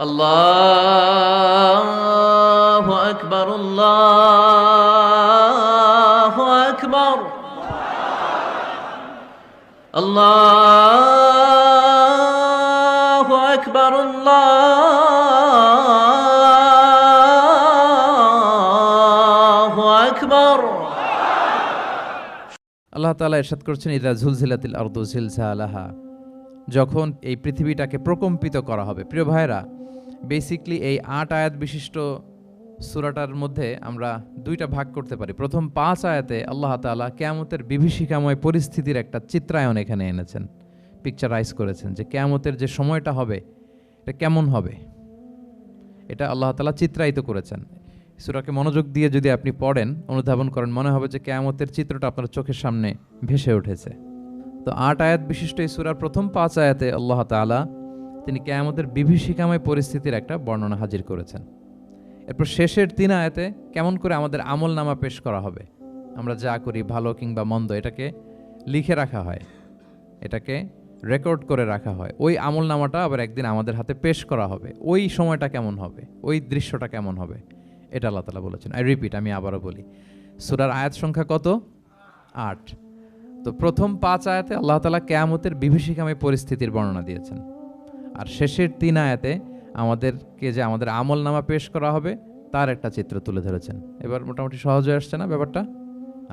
আল্লাহু আকবার, আল্লাহু আকবার, আল্লাহু আকবার, আল্লাহু আকবার। আল্লাহ তাআলা ইরশাদ করছেন, ইযা যুলজিলাতিল আরদু জিলজালাহা, যখন এই পৃথিবীটাকে প্রকম্পিত করা হবে। প্রিয় ভাইরা, বেসিকলি এই ৮ আয়াত বিশিষ্ট সূরাটার মধ্যে আমরা দুইটা ভাগ করতে পারি। প্রথম ৫ আয়াতে আল্লাহ তাআলা কিয়ামতের বিভীষিকাময় পরিস্থিতির একটা চিত্রায়ন এখানে এনেছেন, পিকচারাইজ করেছেন যে কিয়ামতের যে সময়টা হবে এটা কেমন হবে, এটা আল্লাহ তাআলা চিত্রায়িত করেছেন। সূরাকে মনোযোগ দিয়ে যদি আপনি পড়েন, অনুধাবন করেন, মনে হবে যে কিয়ামতের চিত্রটা আপনার চোখের সামনে ভেসে উঠেছে। তো ৮ আয়াত বিশিষ্ট এই সূরার প্রথম ৫ আয়াতে আল্লাহ তাআলা তিনি কিয়ামতের বিভীষিকাময় পরিস্থিতির একটা বর্ণনা হাজির করেছেন। এরপর শেষের ৩ আয়াতে কেমন করে আমাদের আমলনামা পেশ করা হবে, আমরা যা করি ভালো কিংবা মন্দ, এটাকে লিখে রাখা হয়, এটাকে রেকর্ড করে রাখা হয়। ওই আমলনামাটা আবার একদিন আমাদের হাতে পেশ করা হবে। ওই সময়টা কেমন হবে, ওই দৃশ্যটা কেমন হবে, এটা আল্লাহ তাআলা বলেছেন। আমি আবারও বলি, সূরার আয়াত সংখ্যা কত? ৮। তো প্রথম ৫ আয়াতে আল্লাহ তাআলা কিয়ামতের বিভীষিকাময় পরিস্থিতির বর্ণনা দিয়েছেন, আর শেষের ৩ আয়াতে আমাদেরকে যে আমাদের আমলনামা পেশ করা হবে তার একটা চিত্র তুলে ধরেছেন। এবার মোটামুটি সহজ হয়ে আসছে না ব্যাপারটা?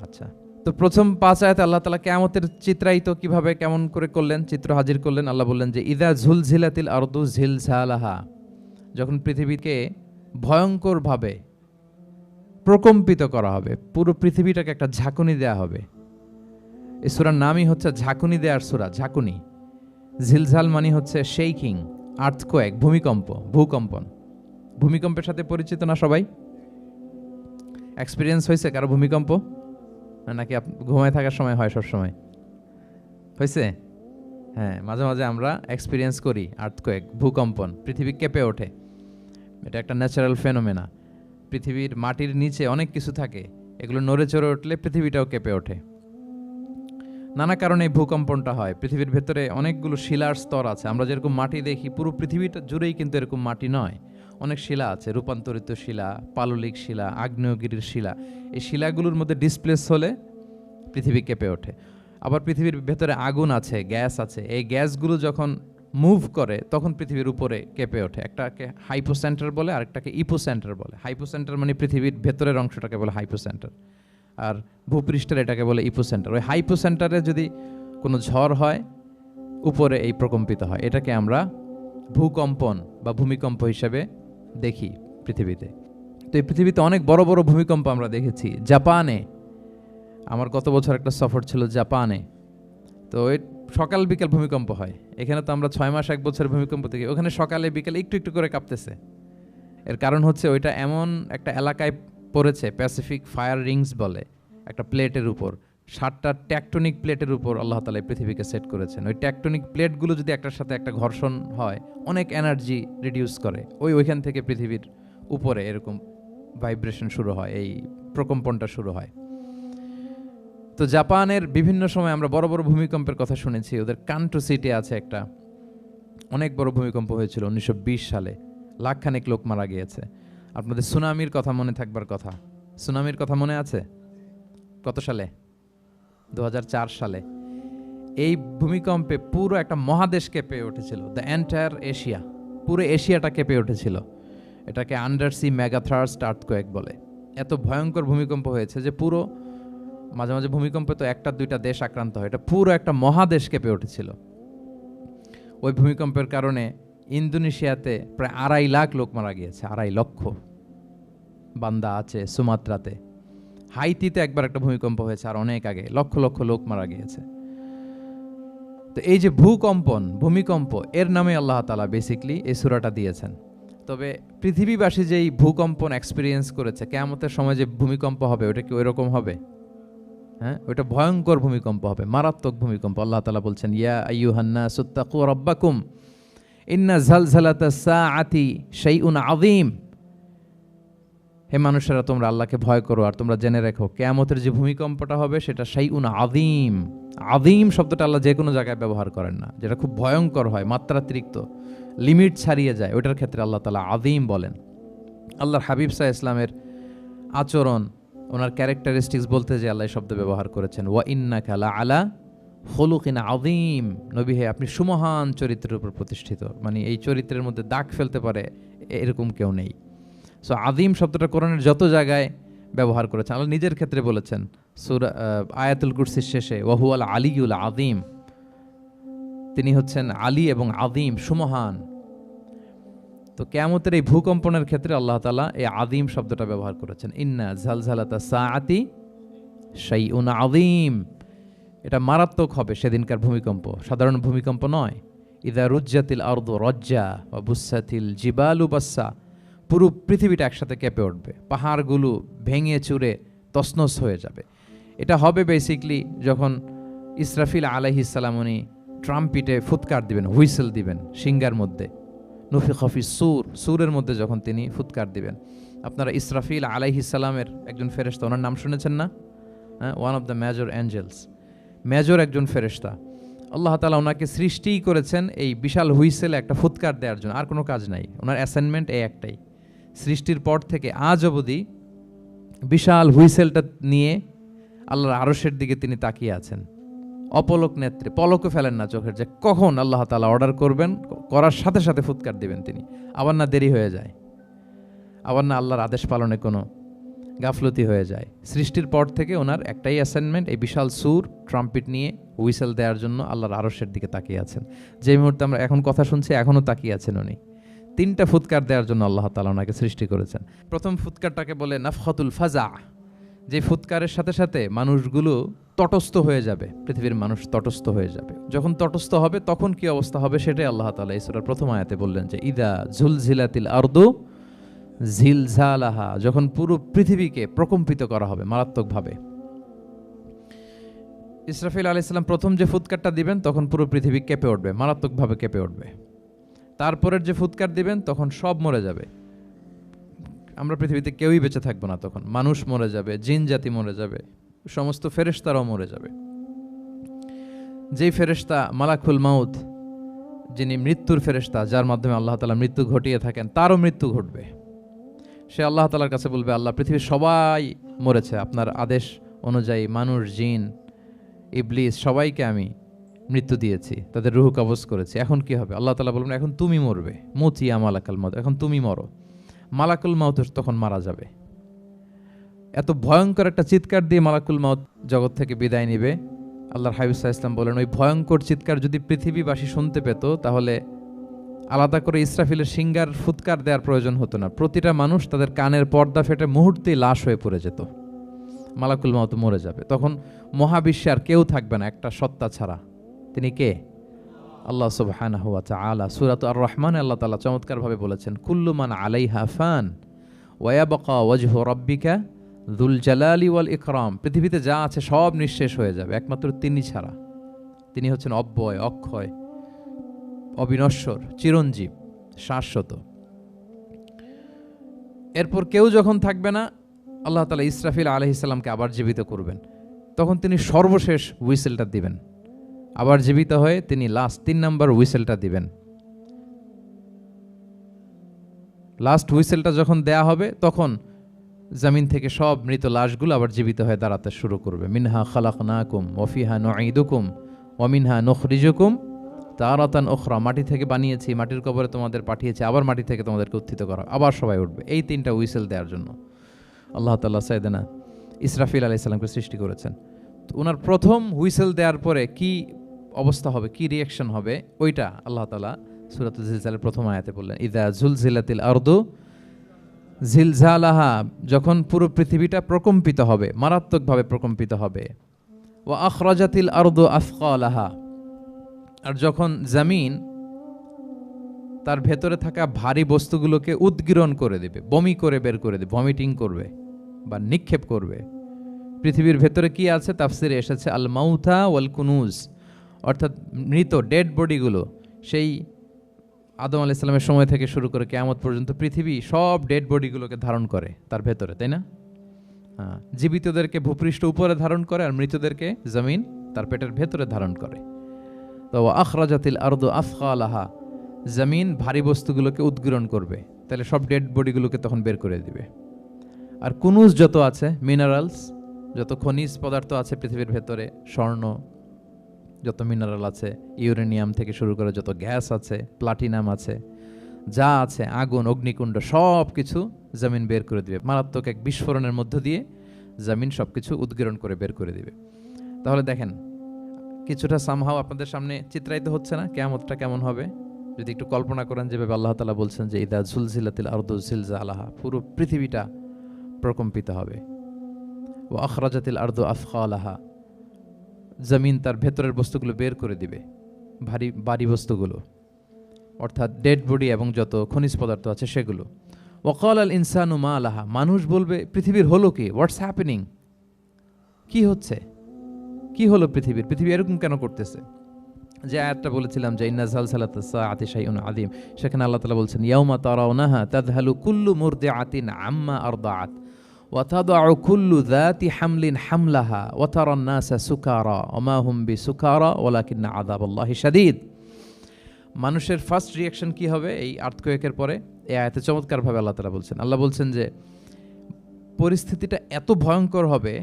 আচ্ছা, তো প্রথম ৫ আয়াতে আল্লাহ তাআলা কিয়ামতের চিত্রায়িত কিভাবে কেমন করে করলেন, চিত্র হাজির করলেন। আল্লাহ বললেন যে ইযা যুলজিলাতিল আরদু জিলজালাহা, যখন পৃথিবীকে ভয়ঙ্করভাবে প্রকম্পিত করা হবে, পুরো পৃথিবীটাকে একটা ঝাঁকুনি দেয়া হবে। এই সূরার নামই হচ্ছে ঝাঁকুনি দেওয়ার সূরা, ঝাঁকুনি। ঝিলঝাল মানে হচ্ছে শেকিং, আর্থকোয়েক, ভূমিকম্প, ভূকম্পন। ভূমিকম্পের সাথে পরিচিত না সবাই? এক্সপিরিয়েন্স হয়েছে কারো ভূমিকম্প? নাকি ঘুমায় থাকার সময় হয়? সব সময় হয়েছে? হ্যাঁ, মাঝে মাঝে আমরা এক্সপিরিয়েন্স করি আর্থকোয়েক, ভূকম্পন। পৃথিবী কেঁপে ওঠে, এটা একটা ন্যাচারাল ফেনোমেনা। পৃথিবীর মাটির নিচে অনেক কিছু থাকে, এগুলো নড়ে চড়ে উঠলে পৃথিবীটাও কেঁপে ওঠে। নানা কারণে এই ভূকম্পনটা হয়। পৃথিবীর ভেতরে অনেকগুলো শিলার স্তর আছে। আমরা যেরকম মাটি দেখি, পুরো পৃথিবীটা জুড়েই কিন্তু এরকম মাটি নয়, অনেক শিলা আছে, রূপান্তরিত শিলা, পাললিক শিলা, আগ্নেয়গিরির শিলা। এই শিলাগুলোর মধ্যে ডিসপ্লেস হলে পৃথিবী কেঁপে ওঠে। আবার পৃথিবীর ভেতরে আগুন আছে, গ্যাস আছে, এই গ্যাসগুলো যখন মুভ করে তখন পৃথিবীর উপরে কেঁপে ওঠে। একটাকে হাইপোসেন্টার বলে, আরেকটাকে ইপোসেন্টার বলে। হাইপোসেন্টার মানে পৃথিবীর ভেতরের অংশটাকে বলে হাইপোসেন্টার, আর ভূপৃষ্ঠের এটাকে বলে ইপোসেন্টার। ওই হাইপোসেন্টারে যদি কোনো ঝড় হয়, উপরে এই প্রকম্পিত হয়। এটাকে আমরা ভূকম্পন বা ভূমিকম্প হিসেবে দেখি পৃথিবীতে। তো এই পৃথিবীতে অনেক বড় বড় ভূমিকম্প আমরা দেখেছি। জাপানে, আমার গত বছর একটা সফর ছিল জাপানে, তো ওই সকাল বিকাল ভূমিকম্প হয়। এখানে তো আমরা 6 মাস 1 বছর ভূমিকম্প দেখি, ওখানে সকালে বিকালে একটু একটু করে কাঁপতেছে। এর কারণ হচ্ছে ওইটা এমন একটা এলাকায় পড়েছে, প্যাসিফিক ফায়ার রিংস বলে, একটা প্লেটের উপর, 7টা ট্যাকটনিক প্লেটের উপর আল্লাহ তাআলা পৃথিবীকে সেট করেছেন। ওই ট্যাকটনিক প্লেটগুলো যদি একটার সাথে একটা ঘর্ষণ হয়, অনেক এনার্জি রিডিউস করে, ওইখান থেকে পৃথিবীর উপরে এরকম ভাইব্রেশন শুরু হয়, এই প্রকম্পনটা শুরু হয়। তো জাপানের বিভিন্ন সময় আমরা বড় বড় ভূমিকম্পের কথা শুনেছি। ওদের কান্টো সিটি আছে একটা, অনেক বড় ভূমিকম্প হয়েছিল 1920 সালে, লাখখানেক লোক মারা গিয়েছে। আপনাদের সুনামির কথা মনে থাকবার কথা, সুনামির কথা মনে আছে? কত সালে? 2004 সালে। এই ভূমিকম্পে পুরো একটা মহাদেশ কেঁপে উঠেছিল, দ্য এন্টায়ার এশিয়া, পুরো এশিয়াটা কেঁপে উঠেছিল। এটাকে আন্ডারসি মেগাথার্স্ট আর্থকোয়েক বলে। এত ভয়ঙ্কর ভূমিকম্প হয়েছে যে পুরো, মাঝে মাঝে ভূমিকম্পে তো 1-2টা দেশ আক্রান্ত হয়, এটা পুরো একটা মহাদেশ কেঁপে উঠেছিল। ওই ভূমিকম্পের কারণে ইন্দোনেশিয়াতে প্রায় 2.5 লাখ লোক মারা গিয়েছে, 2.5 লক্ষ। বান্দা আছে সুমাত্রাতে। হাইতিতে একবার একটা ভূমিকম্প হয়েছে, আর অনেক আগে, লক্ষ লক্ষ লোক মারা গিয়েছে। তো এই যে ভূকম্পন, ভূমিকম্প, এর নামে আল্লাহ তাআলা বেসিকলি এই সূরাটা দিয়েছেন। তবে পৃথিবীবাসী যেই ভূকম্পন এক্সপিরিয়েন্স করেছে, কিয়ামতের সময় যে ভূমিকম্প হবে ওটা কি ওই রকম হবে? হ্যাঁ, ওটা ভয়ঙ্কর ভূমিকম্প হবে, মারাত্মক ভূমিকম্প। আল্লাহ তাআলা বলছেন, ইয়া আইয়ুহান নাসু তাকু রাব্বাকুম ইন্না জালজালাতাস সাআতি শাইউন আযীম। হে মানুষেরা, তোমরা আল্লাহকে ভয় করো, আর তোমরা জেনে রেখো কিয়ামতের যে ভূমিকম্পটা হবে সেটা শাইউন আযীম। আযীম শব্দটা আল্লাহ যে কোনো জায়গায় ব্যবহার করেন না, যেটা খুব ভয়ঙ্কর হয়, মাত্রাতিরিক্ত, লিমিট ছাড়িয়ে যায়, ওটার ক্ষেত্রে আল্লাহ তাআলা আযীম বলেন। আল্লাহর হাবিব সাল্লাল্লাহু আলাইহি ইসলামের আচরণ, ওনার ক্যারেক্টারিস্টিক্স বলতে যে আল্লাহ এই শব্দ ব্যবহার করেছেন, ওয়া ইন্নাকা লাআলা খুলুকিন আযীম, নবী হে আপনি সুমহান চরিত্রের উপর প্রতিষ্ঠিত, মানে এই চরিত্রের মধ্যে দাগ ফেলতে পারে এরকম কেউ নেই। সো আযীম শব্দটা কোরআনের যত জায়গায় ব্যবহার করেছেন, আল্লাহ নিজের ক্ষেত্রে বলেছেন সূরা আয়াতুল কুরসির শেষে, ওয়া হুয়াল আলিয়ুল আযীম, তিনি হচ্ছেন আলী এবং আযীম, সুমহান। তো কিয়ামতের এই ভূকম্পনের ক্ষেত্রে আল্লাহ তাআলা এই আযীম শব্দটা ব্যবহার করেছেন, ইন্না জালজালাতা সাআতি শাইউন আযীম, এটা মারাত্মক হবে সেদিনকার ভূমিকম্প, সাধারণ ভূমিকম্প নয়। ইযা রুজ্জাতিল আরদু রজ্জা ওয়া বুসাতিল জিবালু বাসসা, পুরো পৃথিবীটা একসাথে কেঁপে উঠবে, পাহাড়গুলো ভেঙে চুরে তছনছ হয়ে যাবে। এটা হবে বেসিকলি যখন ইসরাফিল আলাইহিস সালাম উনি ট্রাম্পিটে ফুৎকার দিবেন, হুইসেল দিবেন সিঙ্গার মধ্যে, নুফিখা ফিস সূর, সূরের মধ্যে যখন তিনি ফুৎকার দিবেন। আপনারা ইসরাফিল আলাইহিস সালামের একজন ফেরেশতা, ওনার নাম শুনেছেন না? One of the major angels, major একজন ফেরেশতা। আল্লাহ তাআলা ওনাকে সৃষ্টিই করেছেন এই বিশাল হুইসেলে একটা ফুৎকার দেওয়ার জন্য, আর কোনো কাজ নাই, ওনার অ্যাসাইনমেন্ট এই একটাই। সৃষ্টির পর থেকে আজ অবধি বিশাল হুইসেলটা নিয়ে আল্লাহর আরশের দিকে তিনি তাকিয়ে আছেন, অপলক নেত্রে, পলকও ফেলেন না চোখের, যে কখন আল্লাহ তাআলা অর্ডার করবেন, করার সাথে সাথে ফুৎকার দিবেন তিনি, আবার না দেরি হয়ে যায়, আবার না আল্লাহর আদেশ পালনে কোনো গাফলতি হয়ে যায়। সৃষ্টির পর থেকে ওনার একটাই অ্যাসাইনমেন্ট, এই বিশাল সুর ট্রাম্পিট নিয়ে হুইসেল দেওয়ার জন্য আল্লাহর আরশের দিকে তাকিয়ে আছেন। যে মুহূর্তে আমরা এখন কথা শুনছি এখনও তাকিয়ে আছেন উনি। 3টা ফুৎকার দেওয়ার জন্য আল্লাহ তাআলা ওনাকে সৃষ্টি করেছেন। প্রথম ফুৎকারটাকে বলে নাফখাতুল ফাজা, যে ফুৎকারের সাথে সাথে মানুষগুলো তটস্থ হয়ে যাবে, পৃথিবীর মানুষ তটস্থ হয়ে যাবে। যখন তটস্থ হবে তখন কি অবস্থা হবে সেটাই আল্লাহ তাআলা এই সূরার প্রথম আয়াতে বললেন, যে ইদা জুলজিলাতিল আরদু জিলজালাহা, যখন পুরো পৃথিবীকে প্রকম্পিত করা হবে মারাত্মকভাবে। ইসরাফিল আলাইহিস সালাম প্রথম যে ফুৎকারটা দিবেন তখন পুরো পৃথিবী কেঁপে উঠবে, মারাত্মকভাবে কেঁপে উঠবে। তারপরের যে ফুৎকার দিবেন তখন সব মরে যাবে, আমরা পৃথিবীতে কেউই বেঁচে থাকবো না, তখন মানুষ মরে যাবে, জিন জাতি মরে যাবে, সমস্ত ফেরেশতারাও মরে যাবে। যেই ফেরেশতা মালাকুল মাউত, যিনি মৃত্যুর ফেরেশতা, যার মাধ্যমে আল্লাহ তাআলা মৃত্যু ঘটিয়ে থাকেন, তারও মৃত্যু ঘটবে। সে আল্লাহ তাআলার কাছে বলবে, আল্লাহ পৃথিবীর সবাই মরেছে, আপনার আদেশ অনুযায়ী মানুষ, জিন, ইবলিস সবাইকে আমি মৃত্যু দিয়েছি, তাদের রূহ কবজ করেছি, এখন কি হবে? আল্লাহ তাআলা বলবেন, এখন তুমি মরবে, মুতিয়া মালাকুল মাউত, এখন তুমি মরো। মালাকুল মাউত তখন মারা যাবে। এত ভয়ঙ্কর একটা চিৎকার দিয়ে মালাকুল মাউত জগৎ থেকে বিদায় নিবে। আল্লাহর হাবিব সাল্লাল্লাহু আলাইহি ওয়াসাল্লাম বলেন, ওই ভয়ঙ্কর চিৎকার যদি পৃথিবীবাসী শুনতে পেত তাহলে আলাদা করে ইসরাফিলের সিঙ্গার ফুৎকার দেওয়ার প্রয়োজন হতো না, প্রতিটা মানুষ তাদের কানের পর্দা ফেটে মুহূর্তেই লাশ হয়ে পড়ে যেত। মালাকুল মাউত মরে যাবে, তখন মহাবিশ্বে আর কেউ থাকবে না একটা সত্তা ছাড়া। তিনি কে? আল্লাহ সুবহানাহু ওয়া তাআলা। সূরা আর রহমানে আল্লাহ তাআলা চমৎকারভাবে বলেছেন, কুল্লু মান আলাইহা ফান ওয়া ইয়াবকা ওয়াজহু রাব্বিকা যুল জালালি ওয়াল ইকরাম, পৃথিবীতে যা আছে সব নিঃশেষ হয়ে যাবে একমাত্র তিনি ছাড়া। তিনি হচ্ছেন অব্যয়, অক্ষয়, অবিনশ্বর, চিরঞ্জীব, শাশ্বত। এরপর কেউ যখন থাকবে না, আল্লাহ তাআলা ইসরাফিল আলাইহিস সালামকে আবার জীবিত করবেন, তখন তিনি সর্বশেষ হুইসেলটা দিবেন, আবার জীবিত হয়ে তিনি লাস্ট 3 নম্বর হুইসেলটা দিবেন। লাস্ট হুইসেলটা যখন দেয়া হবে তখন জমিন থেকে সব মৃত লাশগুলো আবার জীবিত হয়ে দাঁড়াতে শুরু করবে। মিনহা খালাকনাকুম ওয়া ফিহা নুঈদুকুম ওয়া মিনহা নুখরিজুকুম তারাতান উখরা, মাটি থেকে বানিয়েছি, মাটির কবরে তোমাদের পাঠিয়েছি, আবার মাটি থেকে তোমাদেরকে উত্থিত করা, আবার সবাই উঠবে। এই 3টা হুইসেল দেওয়ার জন্য আল্লাহ তাআলা সাইয়েদনা ইসরাফিল আলাইহিস সালামকে সৃষ্টি করেছেন। তো ওনার প্রথম হুইসেল দেওয়ার পরে কি অবস্থা হবে, কি রিয়াকশন হবে, ওইটা আল্লাহ তাআলা সূরাতুল জিলজালের প্রথম আয়াতে বললেন, ইযা জুলজিলাতিল আরদু জিলজালাহা, যখন পুরো পৃথিবীটা প্রকম্পিত হবে, মারাত্মকভাবে প্রকম্পিত হবে। ওয়া আখরাজাতিল আরদু আথকালাহা, আর যখন জমিন তার ভেতরে থাকা ভারী বস্তুগুলোকে উদ্গীরণ করে দেবে, বমি করে বের করে দেবে, ভমিটিং করবে বা নিক্ষেপ করবে। পৃথিবীর ভেতরে কি আছে তাফসিরে এসেছে আল মাউথা ওয়াল কুনুজ, অর্থাৎ মৃত ডেড বডিগুলো, সেই আদম আলাইহিস সালামের সময় থেকে শুরু করে কিয়ামত পর্যন্ত পৃথিবী সব ডেড বডিগুলোকে ধারণ করে তার ভেতরে, তাই না? হ্যাঁ, জীবিতদেরকে ভূপৃষ্ঠ উপরে ধারণ করে আর মৃতদেরকে জমিন তার পেটের ভেতরে ধারণ করে। তো আখরাজাতিল আরদু আথকালাহা, জমিন ভারী বস্তুগুলোকে উদ্গীরণ করবে, তাহলে সব ডেড বডিগুলোকে তখন বের করে দিবে। আর কুনুজ যত আছে, মিনারেলস, যত খনিজ পদার্থ আছে পৃথিবীর ভেতরে, স্বর্ণ, যত মিনারেল আছে, ইউরেনিয়াম থেকে শুরু করে যত গ্যাস আছে, প্লাটিনাম আছে, যা আছে, আগুন, অগ্নিকুণ্ড, সব কিছু জমিন বের করে দিবে। মারাত্মক এক বিস্ফোরণের মধ্য দিয়ে জমিন সব কিছু উদ্গীরণ করে বের করে দিবে। তাহলে দেখেন, কিছুটা সামহাও আপনাদের সামনে চিত্রায়িত হচ্ছে না কিয়ামতটা কেমন হবে? যদি একটু কল্পনা করেন, যেভাবে আল্লাহ তাআলা বলছেন যে ইদা জুলজিলাতিল আরদু জিলজালাহা, পুরো পৃথিবীটা প্রকম্পিত হবে। ওয়া আখরাজাতিল আরদু আফখালাহা, জমিন তার ভেতরের বস্তুগুলো বের করে দিবে, ভারী বস্তুগুলো, অর্থাৎ ডেড বডি এবং যত খনিজ পদার্থ আছে সেগুলো। ওয়াকাল আল ইনসানু মা লাহা, মানুষ বলবে পৃথিবীর হলো কি, হোয়াটস হ্যাপেনিং, কি হচ্ছে, কি হলো পৃথিবীর, পৃথিবী এরকম কেন করতেছে? যে আয়াতটা বলেছিলাম যে ইন্না জালজালাতাস সাআতি শাইউন আযীম, সেখানে আল্লাহ তাআলা বলছেন ইয়াউমা তারাউনাহা তাযহালু কুল্লু মুরদিআতিন আম্মা আরদাআত ওয়া তাদউ কুল্লু যাতি হামলিন হামলাহা ওয়া তারান নাসা সুকারা ওয়া মা হুম বিসুকারা ওয়ালাকিন্না আযাবাল্লাহি শাদীদ। মানুষের ফার্স্ট রিয়াকশন কি হবে এই আর্থকোয়েকের পরে? এই আয়াতে চমৎকারভাবে আল্লাহ তাআলা বলছেন। আল্লাহ বলছেন যে পরিস্থিতিটা এত ভয়ঙ্কর হবে,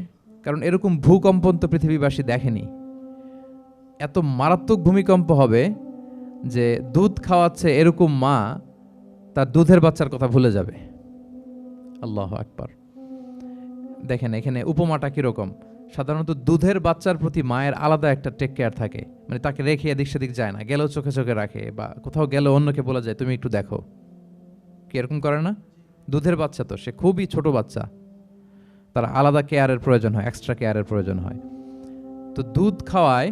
কারণ এরকম ভূকম্পন তো পৃথিবীবাসী দেখেনি। এত মারাত্মক ভূমিকম্প হবে যে দুধ খাওয়াচ্ছে এরকম মা তার দুধের বাচ্চার কথা ভুলে যাবে। আল্লাহু আকবার। দেখেন এখানে উপমাটা কিরকম। সাধারণত দুধের বাচ্চার প্রতি মায়ের আলাদা একটা টেক কেয়ার থাকে, মানে তাকে রেখে এদিক সেদিক যায় না, গেলেও চোখে চোখে রাখে, বা কোথাও গেলে অন্যকে বলা যায় তুমি একটু দেখো, কি এরকম করে না? দুধের বাচ্চা তো সে খুবই ছোট বাচ্চা, তার আলাদা কেয়ারের প্রয়োজন হয়, এক্সট্রা কেয়ারের প্রয়োজন হয়। তো দুধ খাওয়ায়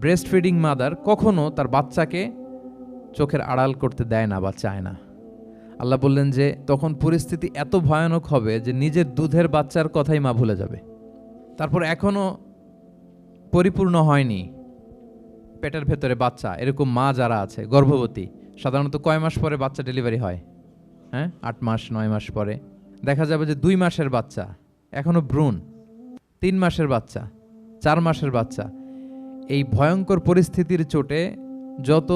ব্রেস্ট ফিডিং মাদার কখনো তার বাচ্চাকে চোখের আড়াল করতে দেয় না বা চায় না। আল্লাহ বললেন যে তখন পরিস্থিতি এত ভয়ানক হবে যে নিজের দুধের বাচ্চার কথাই মা ভুলে যাবে। তারপর এখনো পরিপূর্ণ হয়নি পেটের ভেতরে বাচ্চা, এরকম মা যারা আছে গর্ভবতী, সাধারণত কয় মাস পরে বাচ্চা ডেলিভারি হয়? 8 মাস 9 মাস পরে। দেখা যাবে যে 2 মাসের বাচ্চা এখনো ভ্রূণ, 3 মাসের বাচ্চা, 4 মাসের বাচ্চা। এই ভয়ঙ্কর পরিস্থিতির চোটে যত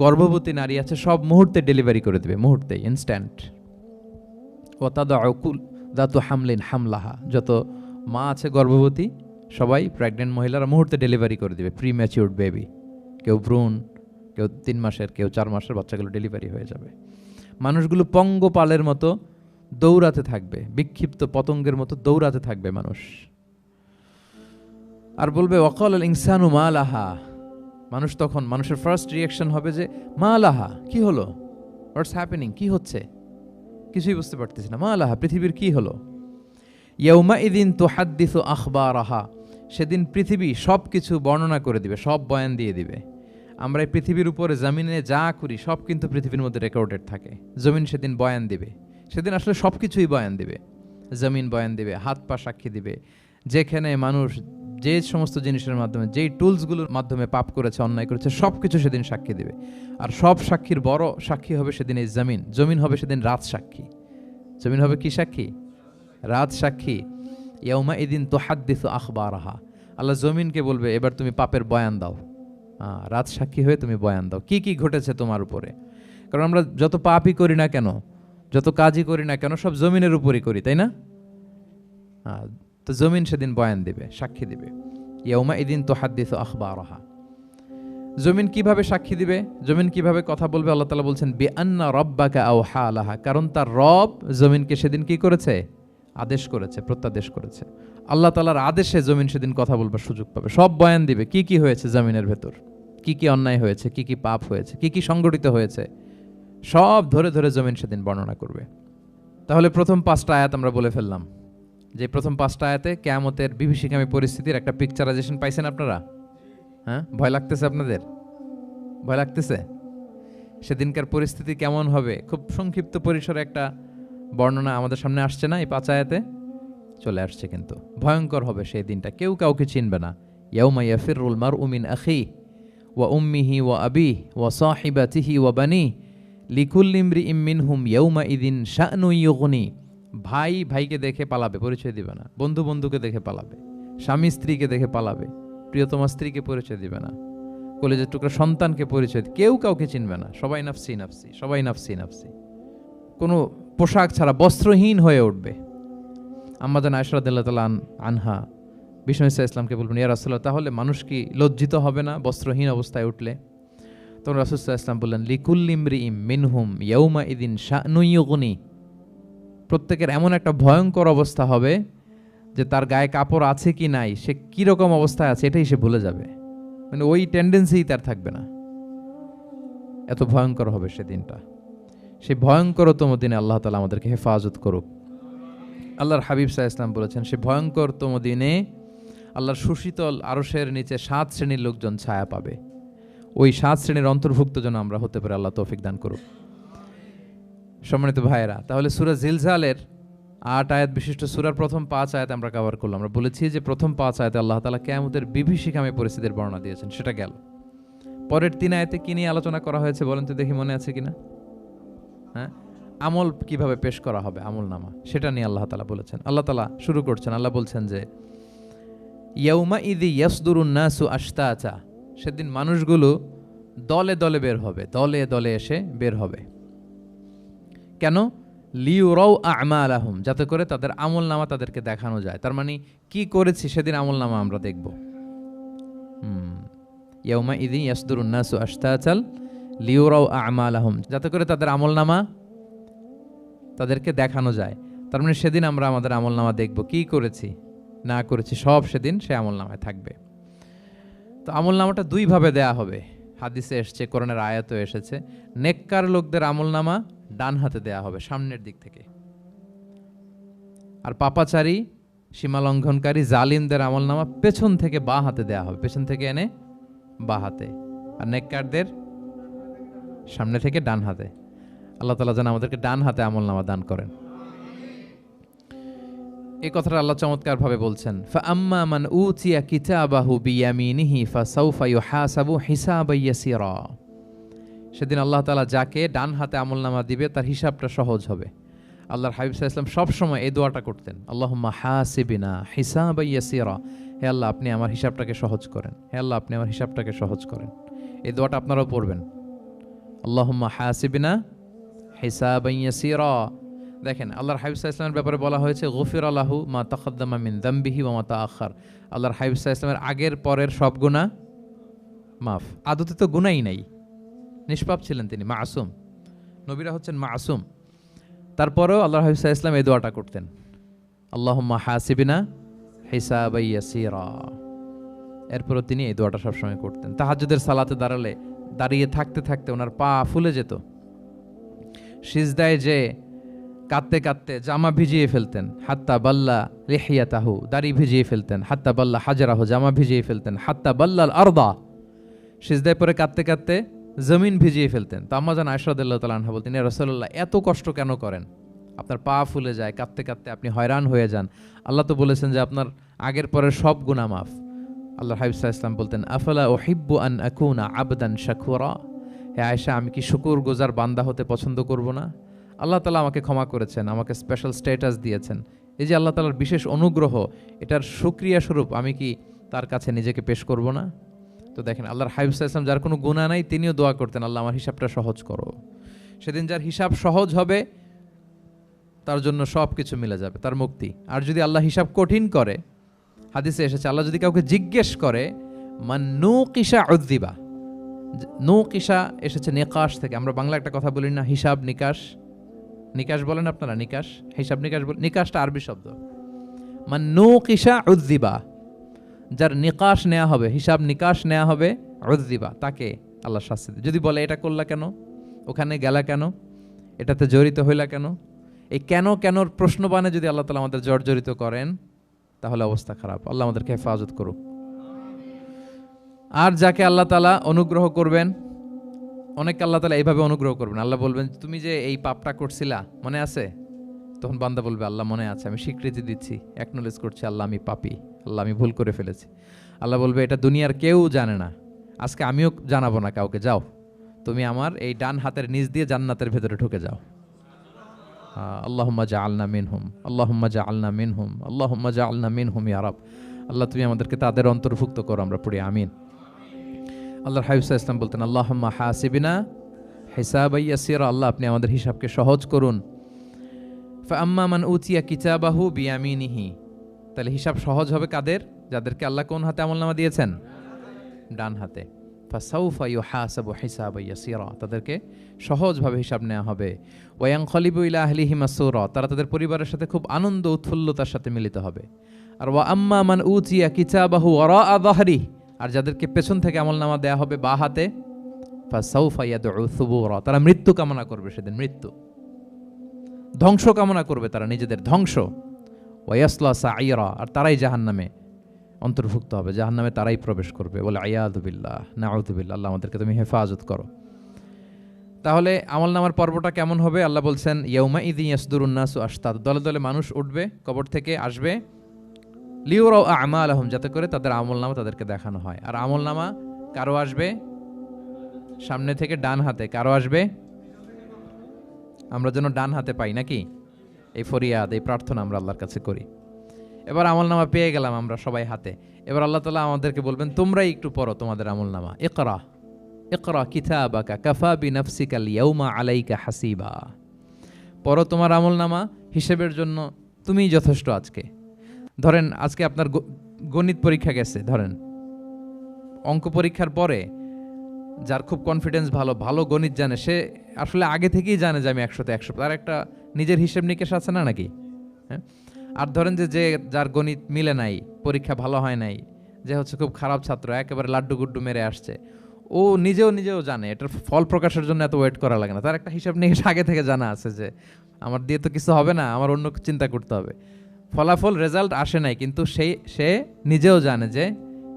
গর্ভবতী নারী আছে সব মুহূর্তে ডেলিভারি করে দেবে, মুহূর্তে, ইনস্ট্যান্ট। দাতু হামলিন হামলাহা, যত মা আছে গর্ভবতী সবাই, প্রেগনেন্ট মহিলারা মুহূর্তে ডেলিভারি করে দেবে, প্রি ম্যাচিউরড বেবি, কেউ ভ্রূণ, কেউ 3 মাসের, কেউ 4 মাসের বাচ্চাগুলো ডেলিভারি হয়ে যাবে। মানুষগুলো পঙ্গপালের মতো দৌড়াতে থাকবে, বিক্ষিপ্ত পতঙ্গের মতো দৌড়াতে থাকবে মানুষ। আর বলবে ওয়াকাল আল ইনসানু মা লাহা, মানুষ তখন, মানুষের ফার্স্ট রিয়াকশন হবে যে মা লাহা, কি হলো, হোয়াটস হ্যাপেনিং, কি হচ্ছে, কিছুই বুঝতে পারতেছি না, মা লাহা, পৃথিবীর কি হলো? ইয়াউমা ইদিন তুহাদ্দিসু আখবারাহা, সেদিন পৃথিবী সব কিছু বর্ণনা করে দিবে, সব বয়ান দিয়ে দিবে। আমরা এই পৃথিবীর উপরে জমিনে যা করি সব কিন্তু পৃথিবীর মধ্যে রেকর্ডেড থাকে। জমিন সেদিন বয়ান দিবে, সেদিন আসলে সব কিছুই বয়ান দিবে। জমিন বয়ান দিবে, হাত পা সাক্ষী দিবে, যেখানে মানুষ যে সমস্ত জিনিসের মাধ্যমে, যেই টুলসগুলোর মাধ্যমে পাপ করেছে, অন্যায় করেছে, সব কিছু সেদিন সাক্ষী দিবে। আর সব সাক্ষীর বড় সাক্ষী হবে সেদিন এই জমিন। জমিন হবে সেদিন রাত সাক্ষী। জমিন হবে কি সাক্ষী? রাত সাক্ষী। ইয়াউমা ইদিন তুহাদ্দিসু আখবারাহা, আল্লাহ জমিনকে বলবে এবার তুমি পাপের বয়ান দাও, রাত সাক্ষী হয়ে তুমি বয়ান দাও, কি কি ঘটেছে তোমার উপরে। কারণ আমরা যত পাপই করি না কেন, যত কাজই করি না কেন, সব জমিনের উপরই করি, তাই না? তো জমিন সেদিন বয়ান দিবে, সাক্ষী দিবে। ইয়াউমা ইদিন তুহাদ্দিসু আখবারাহা। জমিন কিভাবে সাক্ষী দিবে, জমিন কিভাবে কথা বলবে? আল্লাহ তাআলা বলছেন বিআন্না রাব্বাকা আওহা লাহা, কারণ তার রব জমিনকে সেদিন কি করেছে? আদেশ করেছে, প্রত্যাদেশ করেছে। আল্লাহ তাআলার আদেশে জমিন সেদিন কথা বলবার সুযোগ পাবে, সব বয়ান দিবে, কি কি হয়েছে জমিনের ভেতর, কি কি অন্যায় হয়েছে, কি কি পাপ হয়েছে, কি কি সংগঠিত হয়েছে, সব ধরে ধরে জমিন সেদিন বর্ণনা করবে। তাহলে প্রথম 5টা আয়াত আমরা বলে ফেললাম, যে প্রথম 5টা আয়াতে কিয়ামতের বিভীষিকামী পরিস্থিতির একটা পিকচারাইজেশন পাইছেন আপনারা? ভয় লাগতেছে আপনাদের? ভয় লাগতেছে? সেদিনকার পরিস্থিতি কেমন হবে খুব সংক্ষিপ্ত পরিসরে একটা বর্ণনা আমাদের সামনে আসছে না? এই 5 আয়াতে চলে আসছে। কিন্তু ভয়ঙ্কর হবে সেই দিনটা, কেউ কাউকে চিনবে না। ইয়াউমা ইয়াফিরুল মারউ মিন আখিহি ওয়া উম্মিহি ওয়া আবিহি ওয়া সাহিবাতিহি ওয়া বানিহি লিকুল্লি ইমরিইম মিনহুম ইয়াউমা ইদিন শা'নুন ইউগনি। ভাই ভাইকে দেখে পালাবে, পরিচয় দিবে না। বন্ধু বন্ধুকে দেখে পালাবে, স্বামী স্ত্রীকে দেখে পালাবে, প্রিয়তমা স্ত্রীকে পরিচয় দিবে না। কলেজের টুকরা সন্তানকে পরিচয় কেউ কাউকে চিনবে না, সবাই নাফসি নাফসি, সবাই নাফসি নাফসি, কোনো পোশাক ছাড়া বস্ত্রহীন হয়ে উঠবে। আম্মা জান আয়েশা রাদিয়াল্লাহু তাআলা আনহা বিষ্ণু ইসলামকে বলবেন, ইয়া রাসূলুল্লাহ, তাহলে মানুষ কি লজ্জিত হবে না বস্ত্রহীন অবস্থায় উঠলে? তখন রাসূল সাল্লাল্লাহু আলাইহি ওয়াসাল্লাম বললেন, লিকুল্লি ইমরিইম মিনহুম ইয়াউমা ইদিন শা'নুন ইউগনি। প্রত্যেকের এমন একটা ভয়ঙ্কর অবস্থা হবে যে তার গায়ে কাপড় আছে কি নাই, সে কিরকম অবস্থায় আছে এটাই সে ভুলে যাবে, মানে ওই টেন্ডেন্সিই তার থাকবে না। এত ভয়ঙ্কর হবে সেদিনটা। সেই ভয়ঙ্করতম দিনে আল্লাহ তাআলা আমাদেরকে হেফাজত করুক। আল্লাহর হাবিব সাল্লাল্লাহু আলাইহি ওয়াসাল্লাম বলেছেন, সে ভয়ঙ্করতম দিনে আল্লাহর সুশীতল আরশের নিচে 7 শ্রেণীর লোকজন ছায়া পাবে। ওই 7 শ্রেণীর অন্তর্ভুক্ত যেন আমরা হতে পারি, আল্লাহ তৌফিক দান করুক। সম্মানিত ভাইয়েরা, তাহলে সূরা জিলজালের 8 আয়াত বিশিষ্ট সূরার প্রথম 5 আয়াত আমরা কভার করলাম। আমরা বলেছি যে প্রথম 5 আয়াতে আল্লাহ তাআলা কিয়ামতের বিভীষিকাময় পরিস্থিতির বর্ণনা দিয়েছেন, সেটা গেল। পরের 3 আয়াতে কি নিয়ে আলোচনা করা হয়েছে বলেন তো দেখি, মনে আছে কিনা? হ্যাঁ, আমল কিভাবে পেশ করা হবে, আমল নামা, সেটা নিয়ে আল্লাহ তাআলা বলেছেন। আল্লাহ তাআলা শুরু করছেন, আল্লাহ বলছেন যে ইয়াউমা ইযি ইয়াসদুরুন নাসু আশতাতা, সেদিন মানুষগুলো দলে দলে বের হবে, দলে দলে এসে বের হবে। কেন? লিউরাউ আমালাহুম, যাতে করে তাদের আমল নামা তাদেরকে দেখানো যায়। তার মানে কি করেছি সেদিন আমল নামা আমরা দেখব। ইয়াউমা ইযি ইয়াসদুরুন নাসু আশতাতাল লিউরাউ আমালাহুম, যাতে করে তাদের আমল নামা তাদেরকে দেখানো যায়। তার মানে সেদিন আমরা আমাদের আমল নামা দেখব, কি করেছি না করেছি সব সেদিন সে আমল নামায় থাকবে। তো আমল নামাটা 2 ভাবে দেয়া হবে, হাদিসে এসেছে, কোরআনের আয়াতও এসেছে। নেককার লোকদের আমল নামা ডান হাতে দেয়া হবে, সামনের দিক থেকে। আর পাপাচারী, সীমা লঙ্ঘনকারী, জালিমদের আমল নামা পেছন থেকে বাঁ হাতে দেয়া হবে, পেছন থেকে এনে বাঁ হাতে। আর নেককারদের সামনে থেকে ডান হাতে। আল্লাহ তাআলা যেন আমাদেরকে ডান হাতে আমল নামা দান করেন। এই কথাটা আল্লাহ চমৎকার ভাবে বলছেন, ফাআম্মা মান উতিয়া কিতাবাহু বিয়ামিনিহি ফাসাউফা ইউহাসাবু হিসাবান ইয়াসীরা। সেদিন আল্লাহ তাআলা যাকে ডান হাতে আমলনামা দিবে তার হিসাবটা সহজ হবে। আল্লাহর হাবিব সাল্লাল্লাহু আলাইহি ওয়াসাল্লাম সব সময় এই দোয়াটা করতেন, আল্লাহুম্মা হাসিবিনা হিসাবান ইয়াসীরা। হে আল্লাহ, আপনি আমার হিসাবটাকে সহজ করেন, হে আল্লাহ, আপনি আমার হিসাবটাকে সহজ করেন। এই দোয়াটা আপনারাও পড়বেন, আল্লাহুম্মা হাসিবিনা হিসাবান ইয়াসীরা। দেখেন, আল্লাহর হাবিব সাল্লাল্লাহু আলাইহি ওয়াসাল্লামের ব্যাপারে বলা হয়েছে গফিরা লাহু মা তাকাদ্দামা মিন যামবিহি ওয়া মা তাআখার। আল্লাহর হাবিব সাল্লাল্লাহু আলাইহি ওয়াসাল্লামের আগের পরের সব গুনাহ মাফ। আদতে তো গুনাহই নাই, নিষ্পাপ ছিলেন তিনি, মাসুম। নবীরা হচ্ছেন মাসুম। তারপরেও আল্লাহর হাবিব সাল্লাল্লাহু আলাইহি ওয়াসাল্লাম এই দোয়াটা করতেন, আল্লাহুম্মা হাসিবিনা হিসাবান ইয়াসীরা। এরপরও তিনি এই দোয়াটা সবসময় করতেন। তাহাজ্জুদের সালাতে দাঁড়িয়ে থাকতে থাকতে ওনার পা ফুলে যেত। সিজদায় যে কাঁদতে কাঁদতে জামা ভিজিয়ে ফেলতেন, হাত্তা বাল্লা লিহিয়াতাহু, দাড়ি ভিজিয়ে ফেলতেন, হাত্তা বাল্লা হাজারাহু, জামা ভিজিয়ে ফেলতেন, হাত্তা বাল্লাল আরদা, সিজদায় পরে কাঁদতে কাঁদতে জমিন ভিজিয়ে ফেলতেন। তো আম্মা জান আয়েশা রাদিয়াল্লাহু তাআলা আনহা বলতেন, ইয়া রাসূলুল্লাহ, এত কষ্ট কেন করেন? আপনার পা ফুলে যায়, কাঁদতে কাঁদতে আপনি হয়রান হয়ে যান। আল্লাহ তো বলেছেন যে আপনার আগের পরের সব গুনাহ মাফ। আল্লাহর হাবিব সাল্লাল্লাহু আলাইহি ওয়াসাল্লাম বলতেন, আফালা উহিব্বু আন আকুনা আবদান শাকুরা। হে আয়েশা, আমি কি শুকরগুজার বান্দা হতে পছন্দ করব না? আল্লাহ তাআলা আমাকে ক্ষমা করেছেন, আমাকে স্পেশাল স্ট্যাটাস দিয়েছেন। এই যে আল্লাহ তাআলার বিশেষ অনুগ্রহ, এটার শুকরিয়া স্বরূপ আমি কি তার কাছে নিজেকে পেশ করব না? তো দেখেন, আল্লাহর হাবিব সাল্লাল্লাহু আলাইহি ওয়াসাল্লাম যার কোনো গুনাহ নাই, তিনিও দোয়া করতেন, আল্লাহ আমার হিসাবটা সহজ করো। সেদিন যার হিসাব সহজ হবে তার জন্য সব কিছু মিলে যাবে, তার মুক্তি। আর যদি আল্লাহ হিসাব কঠিন করে, হাদিসে এসেছে, আল্লাহ যদি কাউকে জিজ্ঞেস করে, মান নুকিশা উযযিবা। নুকিশা এসেছে নিকাশ থেকে। আমরা বাংলা একটা কথা বলি না, হিসাব নিকাশ। নিকাশ বলেন আপনারা? নিকাশ, হিসাব নিকাশ। নিকাশটা আরবি শব্দ। মান নুকিশা উযযিবা, যার নিকাশ নেওয়া হবে, হিসাব নিকাশ নেওয়া হবে, উযযিবা, তাকে আল্লাহ শাস্তি দেবে। যদি বলে এটা করলা কেন, ওখানে গেলা কেন, এটাতে জড়িত হইলা কেন, এই কেন কেনর প্রশ্নবাণে যদি আল্লাহ তাআলা আমাদের জর্জরিত করেন, তাহলে অবস্থা খারাপ। আল্লাহ আমাদেরকে হেফাজত করুক। আর যাকে আল্লাহ তাআলা অনুগ্রহ করবেন, অনেক আল্লাহ তাআলা এইভাবে অনুগ্রহ করবেন। আল্লাহ বলবেন, তুমি যে এই পাপটা করছিলা মনে আছে? তখন বান্দা বলবে, আল্লাহ মনে আছে, আমি স্বীকৃতি দিচ্ছি, অ্যাকনলেজ করছি, আল্লাহ আমি পাপী, আল্লাহ আমি ভুল করে ফেলেছি। আল্লাহ বলবে, এটা দুনিয়ার কেউ জানে না, আজকে আমিও জানাবো না কাউকে, যাও তুমি আমার এই ডান হাতের নিচ দিয়ে জান্নাতের ভেতরে ঢুকে যাও। আল্লাহুম্মা জাআলনা মিনহুম, আল্লাহুম্মা জাআলনা মিনহুম, আল্লাহুম্মা জাআলনা মিনহুম ইয়া রাব। আল্লাহ তুমি আমাদেরকে তাদের অন্তর্ভুক্ত করো, আমরা পড়ি আমিন। আল্লাহর হাবিব সাল্লাল্লাহু আলাইহি ওয়াসাল্লাম বলতেন, আল্লাহুম্মা হাসিবিনা হিসাবান ইয়াসিরা, আল্লাহ আপনি আমাদের হিসাবকে সহজ করুন। ফাআম্মা মান উতিয়া কিতাবাহু বিয়ামিনিহি, তাহলে হিসাব সহজ হবে কাদের? যাদেরকে আল্লাহ কোন হাতে আমলনামা দিয়েছেন? ডান হাতে। ফাসাউফা ইউহাসাবু হিসাবান ইয়াসিরা, তাদেরকে সহজভাবে হিসাব নেওয়া হবে। ওয়া ইয়ানকালিবু ইলা আহলিহি মাসরুরা, তারা তাদের পরিবারের সাথে খুব আনন্দ উৎফুল্লতার সাথে মিলিত হবে। আর ওয়া আম্মা মান উতিয়া কিতাবাহু ওয়ারাআ যাহরি, আর যাদেরকে পেছন থেকে আমলনামা দেয়া হবে বা হাতে, ফাসাউফা ইয়াদউ সুবুরা, তারা মৃত্যু কামনা করবে, সেদিন মৃত্যু, ধ্বংস কামনা করবে, তারা নিজেদের ধ্বংস। ওয়াসলা সাইরা, আর তারাই জাহান্নামে অন্তর্ভুক্ত হবে, জাহান্নামে তারাই প্রবেশ করবে। বলে আয়াযু বিল্লাহ, নাউযু বিল্লাহ, আল্লাহ আমাদেরকে তুমি হেফাজত করো। তাহলে আমলনামার পর্বটা কেমন হবে? আল্লাহ বলছেন, ইয়াউমা ইযি ইয়াসদুরুন নাসু আশতাত, দলে দলে মানুষ উঠবে, কবর থেকে আসবে, লিউরাউ আমালাহুম, যাতে করে তাদের আমলনামা তাদেরকে দেখানো হয়। আর আমলনামা কারো আসবে সামনে থেকে ডান হাতে, কারো আসবে, আমরা যেন ডান হাতে পাই নাকি? এই ফরিয়াদ, এই প্রার্থনা আমরা আল্লাহর কাছে করি। এবার আমলনামা পেয়ে গেলাম আমরা সবাই হাতে। এবার আল্লাহ তাআলা আমাদেরকে বলবেন, তোমরাই একটু পড়ো তোমাদের আমলনামা। ইকরা ইকরা কিতাবাকা কাফা বিনাফসিকা আল-ইয়াউমা আলাইকা হাসিবা, পড়ো তোমার আমলনামা, হিসেবের জন্য তুমিই যথেষ্ট আজকে। ধরেন আজকে আপনার গণিত পরীক্ষা গেছে, ধরেন অঙ্ক পরীক্ষার পরে যার খুব কনফিডেন্স ভালো, ভালো গণিত জানে, সে আসলে আগে থেকেই জানে যে আমি 100তে 100, তার একটা নিজের হিসেব নিকেশ আছে না নাকি? হ্যাঁ। আর ধরেন যে যার গণিত মিলে নাই, পরীক্ষা ভালো হয় নাই, যে হচ্ছে খুব খারাপ ছাত্র, একেবারে লাড্ডু গুড্ডু মেরে আসছে, ও নিজেও জানে এটার ফল প্রকাশের জন্য এত ওয়েট করা লাগে না, তার একটা হিসাব নিকেশ আগে থেকে জানা আছে যে আমার দিয়ে তো কিছু হবে না, আমার অন্য চিন্তা করতে হবে। ফলাফল রেজাল্ট আসে নাই, কিন্তু সে নিজেও জানে যে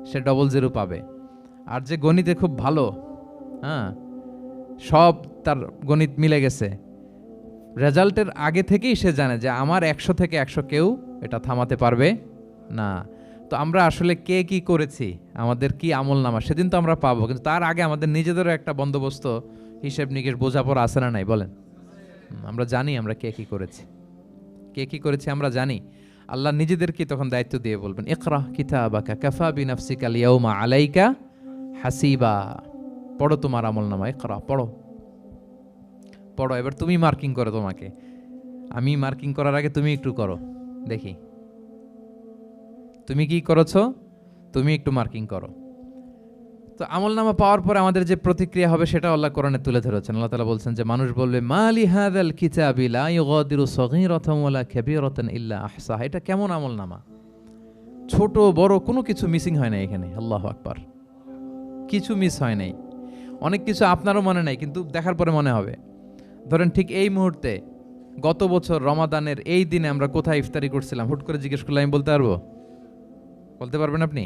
সে 00 পাবে। আর যে গণিতে খুব ভালো, হ্যাঁ, সব তার গণিত মিলে গেছে, রেজাল্টের আগে থেকেই সে জানে যে আমার 100 থেকে 100 কেউ এটা থামাতে পারবে না। তো আমরা আসলে কে কি করেছি, আমাদের কি আমলনামা, সেদিন তো আমরা পাবো, কিন্তু তার আগে আমাদের নিজেদেরও একটা বন্দোবস্ত, হিসেব নিকেশ, বোঝাপড়া আছে না নাই বলেন? আমরা জানি আমরা কে কি করেছি আমরা জানি। আল্লাহ নিজেদেরকে তখন দায়িত্ব দিয়ে বলবেন, ইকরা কিতাবাকা কাফা বিনাফসিকা আল-ইয়াউমা আলাইকা হাসিবা, পড়ো তোমার আমলনামা, ইকরা, পড়ো। এবার তুমি মার্কিং করো, তোমাকে আমি মার্কিং করার আগে তুমি একটু করো দেখি, তুমি কি করেছো, তুমি একটু মার্কিং করো। তো আমলনামা পাওয়ার পরে আমাদের যে প্রতিক্রিয়া হবে সেটা আল্লাহ কোরআনে তুলে ধরেছেন। আল্লাহ তাআলা বলছেন যে মানুষ বলবে, মালি হাযাল কিতাবি লা ইউগাদিরু সগীরাতান ওয়ালা কাবীরাতান ইল্লা আহসাহা, এটা কেমন আমলনামা, ছোট বড় কোনো কিছু মিসিং হয় না এখানে। আল্লাহু আকবার, কিছু মিস হয় নাই। অনেক কিছু আপনারও মনে নাই, কিন্তু দেখার পরে মনে হবে। ধরেন ঠিক এই মুহূর্তে গত বছর রমাদানের এই দিনে আমরা কোথায় ইফতারি করছিলাম, হুট করে জিজ্ঞেস করলে আমি বলতে পারবো? বলতে পারবেন আপনি?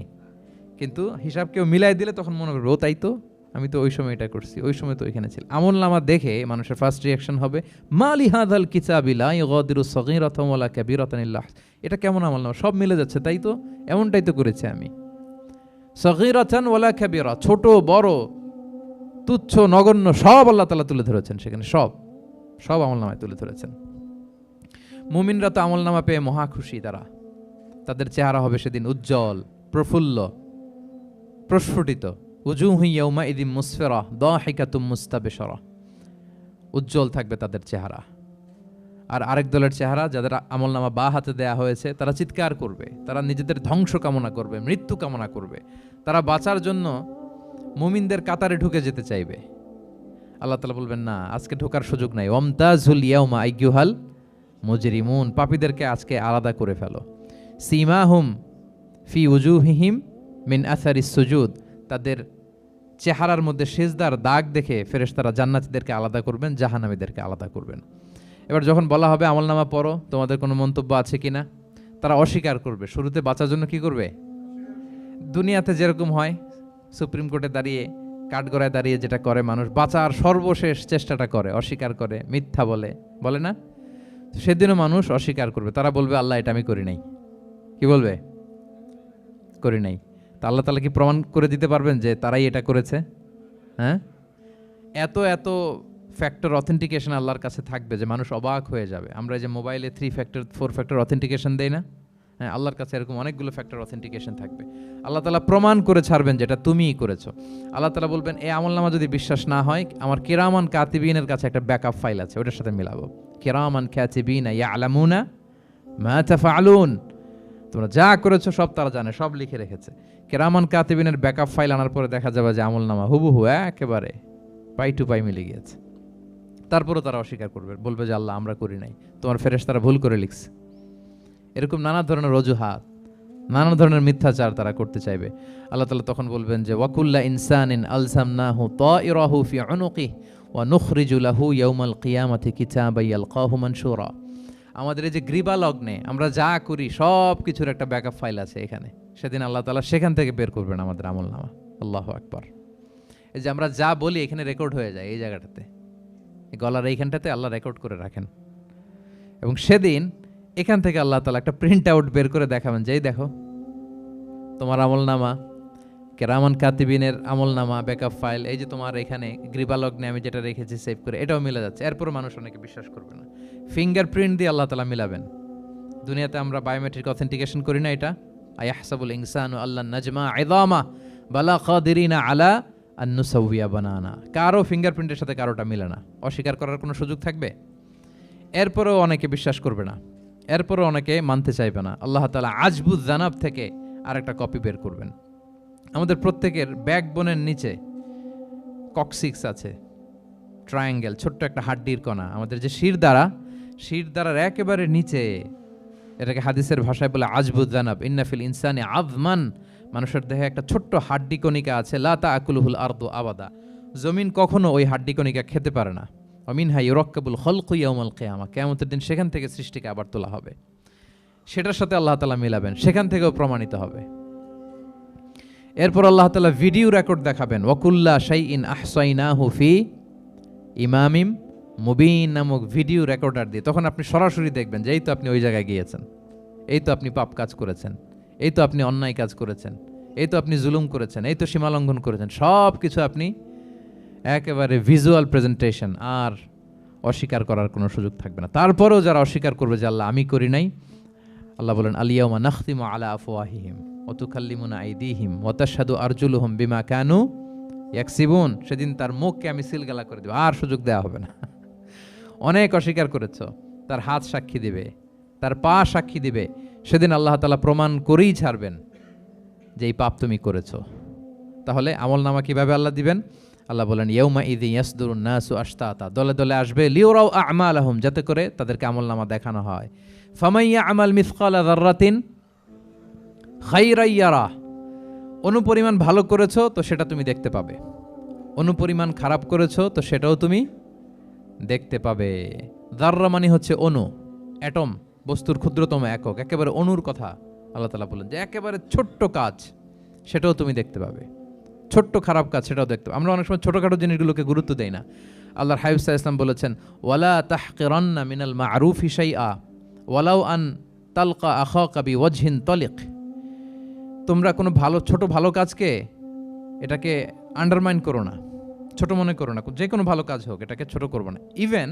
কিন্তু হিসাব কেউ মিলাই দিলে তখন মনে করবে, ও তাই তো, আমি তো ওই সময় এটা করছি, ওই সময় তো ওইখানে ছিল। আমলনামা দেখে মানুষের ফার্স্ট রিয়াকশন হবে, মালি হাযাল কিতাবি লা ইউগাদিরু সগীরাতান ওয়ালা কাবীরাতান ইল্লা, এটা কেমন আমলনামা, সব মিলে যাচ্ছে, তাই তো, এমনটাই তো করেছি আমি। সগীরাতান ওয়ালা কাবীরা, ছোট বড় তুচ্ছ নগণ্য সব আল্লাহ তাআলা তুলে ধরেছেন সেখানে, সব আমলনামায় তুলে ধরেছেন। মুমিনরা তো আমলনামা পেয়ে মহা খুশি, তাদের চেহারা হবে সেদিন উজ্জ্বল, প্রফুল্ল, প্রস্ফুটিত। উজুহু ইয়াউমা ইযিম মুসফিরা দাহিকাতুম মুস্তাবশিরা, উজ্জ্বল থাকবে তাদের চেহারা। আর আরেক দলের চেহারা, যাদের আমলনামা বা হাতে দেয়া হয়েছে, তারা চিৎকার করবে, তারা নিজেদের ধ্বংস কামনা করবে, মৃত্যু কামনা করবে, তারা বাঁচার জন্য মুমিনদের কাতারে ঢুকে যেতে চাইবে। আল্লাহ তাআলা বলবেন, না, আজকে ঢোকার সুযোগ নাই। ওয়ামতাজুল ইয়াউমা আইয়ুহাল মুজরিমুন, পাপীদেরকে আজকে আলাদা করে ফেলো। সীমাহুম ফি উজুহিহিম মিন আসারিস সুজুদ, তাদের চেহারার মধ্যে সিজদার দাগ দেখে ফেরেশতারা জান্নাতীদেরকে আলাদা করবেন, জাহান্নামীদেরকে আলাদা করবেন। এবার যখন বলা হবে আমলনামা পড়ো, তোমাদের কোনো মন্তব্য আছে কিনা, তারা অস্বীকার করবে। শুরুতে বাঁচার জন্য কি করবে? দুনিয়াতে যেরকম হয়, সুপ্রিম কোর্টে দাঁড়িয়ে, কাঠগড়ায় দাঁড়িয়ে যেটা করে মানুষ, বাঁচার সর্বশেষ চেষ্টাটা করে, অস্বীকার করে, মিথ্যা বলে না? সেদিনও মানুষ অস্বীকার করবে, তারা বলবে, আল্লাহ এটা আমি করি নাই। কি বলবে? করি নাই। তা আল্লাহ তাআলা কি প্রমাণ করে দিতে পারবেন যে তারাই এটা করেছে? হ্যাঁ, এত ফ্যাক্টর অথেন্টিকেশন আল্লাহর কাছে থাকবে যে মানুষ অবাক হয়ে যাবে। আমরা যে মোবাইলে 3 ফ্যাক্টর 4 ফ্যাক্টর অথেন্টিকেশন দেই না, হ্যাঁ, আল্লাহর কাছে এরকম অনেকগুলো ফ্যাক্টর অথেন্টিকেশন থাকবে। আল্লাহ তাআলা প্রমাণ করে ছাড়বেন যেটা তুমিই করেছো। আল্লাহ তাআলা বলবেন এই আমলনামা যদি বিশ্বাস না হয়, আমার কিরামান কাতিবিনের কাছে একটা ব্যাকআপ ফাইল আছে, ওটার সাথে মিলাবো। কিরামান কাতিবিনা ইয়ালামুনা মা তাফআলুন, তোমরা যা করেছো সব তারা জানে, সব লিখে রেখেছে। কিরামান কাতিবিনের ব্যাকআপ ফাইল আনার পরে দেখা যাবে যে আমলনামা হুবহু একেবারে পাই টু পাই মিলে গিয়েছে। তারপরও তারা অস্বীকার করবে, বলবে যে আল্লাহ আমরা করি নাই, তোমার ফেরেশতারা ভুল করে লিখছে। এরকম নানা ধরনের অজুহাত, নানা ধরনের মিথ্যাচার তারা করতে চাইবে। আল্লাহ তাআলা তখন বলবেন যে ওয়াকুল্লা ইনসানিন আলসামনাহু তাইরাহু ফি উনুকিহি ওয়া নুখরিজু লাহু ইয়াউমাল কিয়ামাতি কিতাবান ইয়ালকাহু মানশুরা। আমাদের এই যে গ্রীবা লগ্নে আমরা যা করি সব কিছুর একটা ব্যাকআপ ফাইল আছে এখানে। সেদিন আল্লাহ তাআলা সেখান থেকে বের করবেন আমাদের আমলনামা। আল্লাহু আকবার। এই যে আমরা যা বলি এখানে রেকর্ড হয়ে যায়, এই জায়গাটাতে, এই গলার এইখানটাতে আল্লাহ রেকর্ড করে রাখেন। এবং সেদিন এখান থেকে আল্লাহ তাআলা একটা প্রিন্ট আউট বের করে দেখাবেন যে এই দেখো তোমার আমলনামা, কিরামান কাতিবিনের আমলনামা ব্যাকআপ ফাইল, এই যে তোমার এখানে গ্রীবালগ্নে আমি যেটা রেখেছি সেভ করে, এটাও মিলে যাচ্ছে। এরপর মানুষ অনেকে বিশ্বাস করবে না। ফিঙ্গারপ্রিন্ট দিয়ে আল্লাহ তাআলা মিলাবেন। দুনিয়াতে আমরা বায়োমেট্রিক অথেন্টিকেশন করি না, এটা আয়াহসাবুল ইনসানু আল্লাহ নাজমা ইযামা বালা কাদিরিনা আলা আন নুসাউইয়া বানানা। কারো ফিঙ্গারপ্রিন্টের সাথে কারোটা মিলে না, অস্বীকার করার কোনো সুযোগ থাকবে? এরপরেও অনেকে বিশ্বাস করবে না, এরপরও অনেকে মানতে চাইবে না। আল্লাহ তাআলা আজবুজ জানাব থেকে আরেকটা কপি বের করবেন। আমাদের প্রত্যেকের ব্যাকবোনের নিচে কক্সিক্স আছে, ট্রায়াঙ্গেল, ছোট্ট একটা হাড্ডির কণা, আমাদের যে শিরদাঁড়ার একেবারে নিচে, এটাকে হাদিসের ভাষায় বলে আজবুজ জানাব। ইন্না ফিল ইনসানি আযমান, মানুষের দেহে একটা ছোট্ট হাড্ডি কণিকা আছে, লা তাআকুলুহুল আরদু আবাদা, জমিন কখনো ওই হাড্ডি কণিকা খেতে পারে না। অমিনহা ইউরাক্কাবুল খালকু ইয়াউমাল কিয়ামা, কিয়ামতের দিন সেখান থেকে সৃষ্টিকে আবার তোলা হবে। সেটার সাথে আল্লাহ তাআলা মিলাবেন, সেখান থেকেও প্রমাণিত হবে। এরপর আল্লাহ তাআলা ভিডিও রেকর্ড দেখাবেন। ওয়াকুল্লা শাইইন আহসাইনাহু ফি ইমামিম মুবিন নামক ভিডিও রেকর্ডার দিয়ে তখন আপনি সরাসরি দেখবেন যে এই তো আপনি ওই জায়গায় গিয়েছেন, এই তো আপনি পাপ কাজ করেছেন, এই তো আপনি অন্যায় কাজ করেছেন, এই তো আপনি জুলুম করেছেন, এই তো সীমালঙ্ঘন করেছেন, সব কিছু আপনি একেবারে ভিজুয়াল প্রেজেন্টেশন, আর অস্বীকার করার কোনো সুযোগ থাকবে না। তারপরেও যারা অস্বীকার করবে যে আল্লাহ আমি করি নাই, আল্লাহ বলেন আলিয়াউমা নাখতিমু আলা আফওয়াহিহিম ওয়া তুকাল্লিমুনা আইদিহিম ওয়া তাশহাদু আরজুলুহুম বিমা কানু ইয়াকসিবুন। সেদিন তার মুখকে আমি সিলগালা করে দেব, আর সুযোগ দেওয়া হবে না। অনেক অস্বীকার করেছো, তার হাত সাক্ষী দিবে, তার পা সাক্ষী দিবে। সেদিন আল্লাহ তাআলা প্রমাণ করেই ছাড়বেন যে এই পাপ তুমি করেছো। তাহলে আমলনামা কিভাবে আল্লাহ দিবেন? আল্লাহ বলেন ইয়াউমা ইযি ইয়াসদুরুন নাসু আশতাতা, দলে দলে আসবে, লিউরাউ আমালাহুম, যাতে করে তাদেরকে আমলনামা দেখানো হয়। ফামাইয়া আমাল মিসকালা যাররাতিন খাইরান ইয়ারা, অনুপরিমাণ ভালো করেছো তো সেটা তুমি দেখতে পাবে, অনুপরিমাণ খারাপ করেছো তো সেটাও তুমি দেখতে পাবে। যাররা মানে হচ্ছে অণু, অ্যাটম, বস্তুর ক্ষুদ্রতম একক, একেবারে অণুর কথা আল্লাহ তাআলা বলেন যে একেবারে ছোট্ট কাজ সেটাও তুমি দেখতে পাবে, ছোট্ট খারাপ কাজ সেটাও দেখতে পাবে। আমরা অনেক সময় ছোটখাটো জিনিসগুলোকে গুরুত্ব দেই না। আল্লাহর হাবিব সাল্লাল্লাহু আলাইহি ওয়াসাল্লাম বলেছেন ওয়ালা তাহকিরান্না মিনাল মা'রুফি শাইআ ওয়ালাউ আন তালকা আখাকা বিওয়াজহিন তালিক। তোমরা কোনো ছোট ভালো কাজকে এটাকে আন্ডারমাইন করো না, ছোট মনে করো না। যে কোনো ভালো কাজ হোক এটাকে ছোট করবে না। ইভেন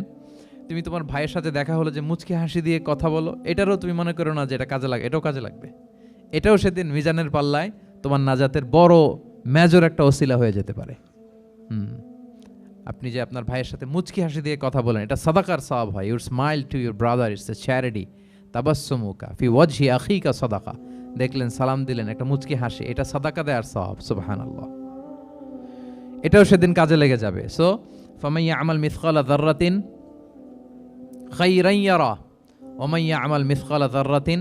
তুমি তোমার ভাইয়ের সাথে দেখা হলো যে মুচকি হাসি দিয়ে কথা বলো, এটারও তুমি মনে করো না যে এটা কাজে লাগে, এটাও কাজে লাগবে। এটাও সেদিন মিজানের পাল্লায় তোমার নাজাতের বড় মেজর একটা ওসিলা হয়ে যেতে পারে। আপনি যে আপনার ভাইয়ের সাথে মুচকি হাসি দিয়ে কথা বলেন, এটা সাদাকার সওয়াব হয়। Your smile to your brother it's a charity, তাবাসসুমুকা ফি ওয়াজহি আখিকা সাদাকা। দেখলেন, সালাম দিলেন, একটা মুচকি হাসি, এটা সাদাকা দেওয়ার সওয়াব। সুবহানাল্লাহ, এটাও সেদিন কাজে লেগে যাবে। সো ফামাইয়া আমাল মিসকালা যাররাতিন খাইরান ইয়ারা ওয়া মাইয়া আমাল মিসকালা যাররাতিন